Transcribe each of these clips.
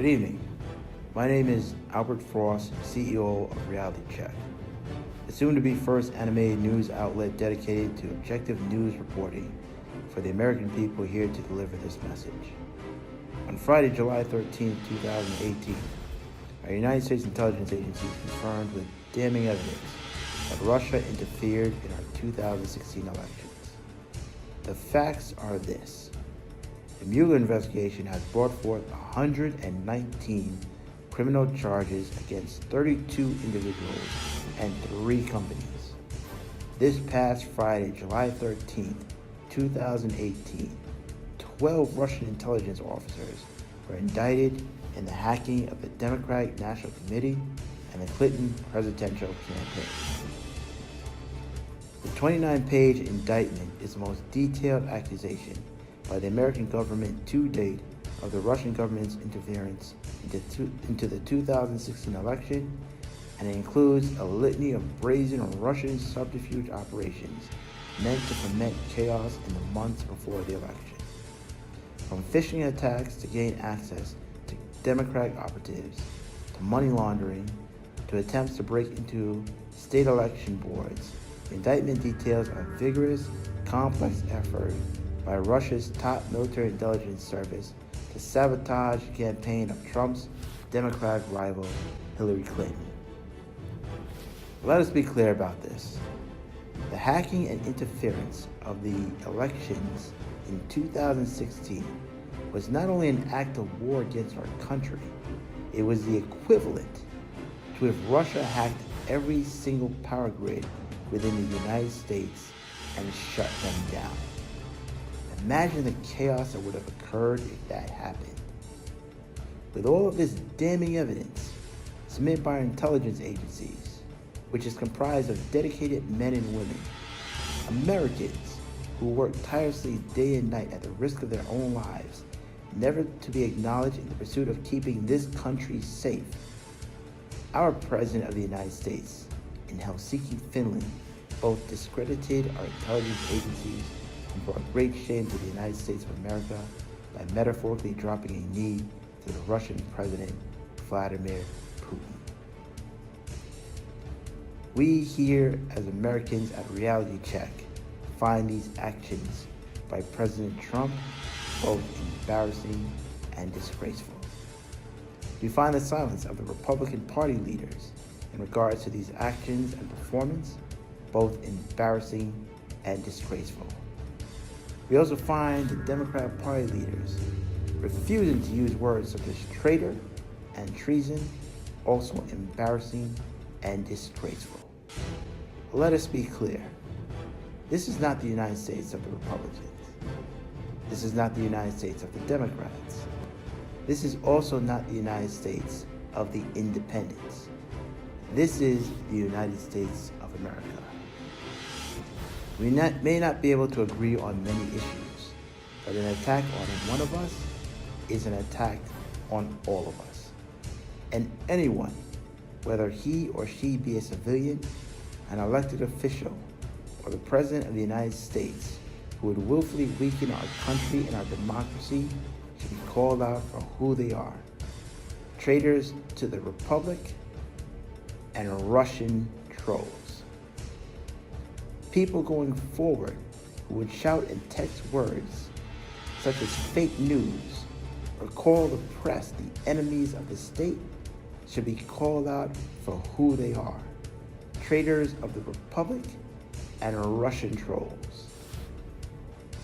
Good evening. My name is Albert Frost, CEO of Reality Check, the soon-to-be first animated news outlet dedicated to objective news reporting for the American people, here to deliver this message. On Friday, July 13, 2018, our United States intelligence agencies confirmed with damning evidence that Russia interfered in our 2016 elections. The facts are this. The Mueller investigation has brought forth 119 criminal charges against 32 individuals and 3 companies. This past Friday, July 13, 2018, 12 Russian intelligence officers were indicted in the hacking of the Democratic National Committee and the Clinton presidential campaign. The 29-page indictment is the most detailed accusation by the American government to date of the Russian government's interference into the 2016 election, and it includes a litany of brazen Russian subterfuge operations meant to foment chaos in the months before the election. From phishing attacks to gain access to Democratic operatives, to money laundering, to attempts to break into state election boards, the indictment details a vigorous, complex effort by Russia's top military intelligence service to sabotage the campaign of Trump's Democratic rival, Hillary Clinton. Let us be clear about this. The hacking and interference of the elections in 2016 was not only an act of war against our country, it was the equivalent to if Russia hacked every single power grid within the United States and shut them down. Imagine the chaos that would have occurred if that happened. With all of this damning evidence submitted by our intelligence agencies, which is comprised of dedicated men and women, Americans who work tirelessly day and night at the risk of their own lives, never to be acknowledged in the pursuit of keeping this country safe, our President of the United States in Helsinki, Finland, both discredited our intelligence agencies and brought great shame to the United States of America by metaphorically dropping a knee to the Russian President, Vladimir Putin. We here as Americans at Reality Check find these actions by President Trump both embarrassing and disgraceful. We find the silence of the Republican Party leaders in regards to these actions and performance both embarrassing and disgraceful. We also find the Democratic Party leaders refusing to use words such as traitor and treason also embarrassing and disgraceful. Let us be clear. This is not the United States of the Republicans. This is not the United States of the Democrats. This is also not the United States of the Independents. This is the United States of America. We may not be able to agree on many issues, but an attack on one of us is an attack on all of us. And anyone, whether he or she be a civilian, an elected official, or the President of the United States, who would willfully weaken our country and our democracy, should be called out for who they are: traitors to the Republic and Russian trolls. People going forward who would shout and text words such as fake news or call the press the enemies of the state should be called out for who they are: traitors of the Republic and Russian trolls.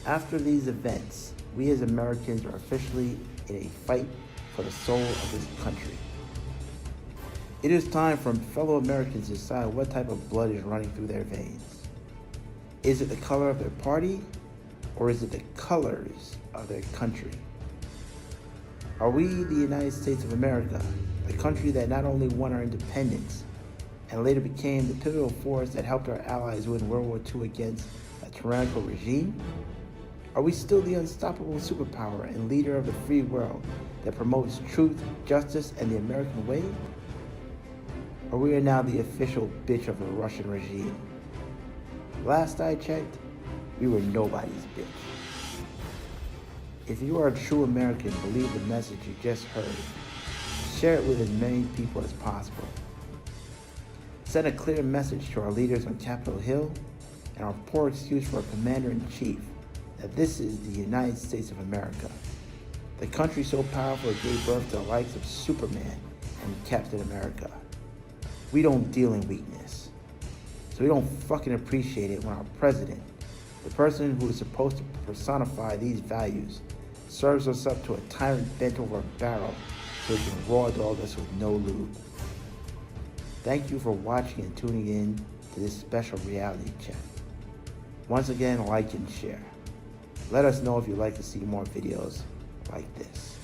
After these events, we as Americans are officially in a fight for the soul of this country. It is time for fellow Americans to decide what type of blood is running through their veins. Is it the color of their party, or is it the colors of their country? Are we the United States of America, the country that not only won our independence and later became the pivotal force that helped our allies win World War II against a tyrannical regime? Are we still the unstoppable superpower and leader of the free world that promotes truth, justice, and the American way? Or we are now the official bitch of the Russian regime? Last I checked, we were nobody's bitch. If you are a true American, believe the message you just heard share it with as many people as possible. Send a clear message to our leaders on Capitol Hill and our poor excuse for our Commander-in-Chief that this is the United States of America. The country so powerful it gave birth to the likes of Superman and Captain America. We don't deal in weakness. So we don't fucking appreciate it when our president, the person who is supposed to personify these values, serves us up to a tyrant bent over a barrel so he can raw dog us with no lube. Thank you for watching and tuning in to this special reality check. Once again, like and share. Let us know if you'd like to see more videos like this.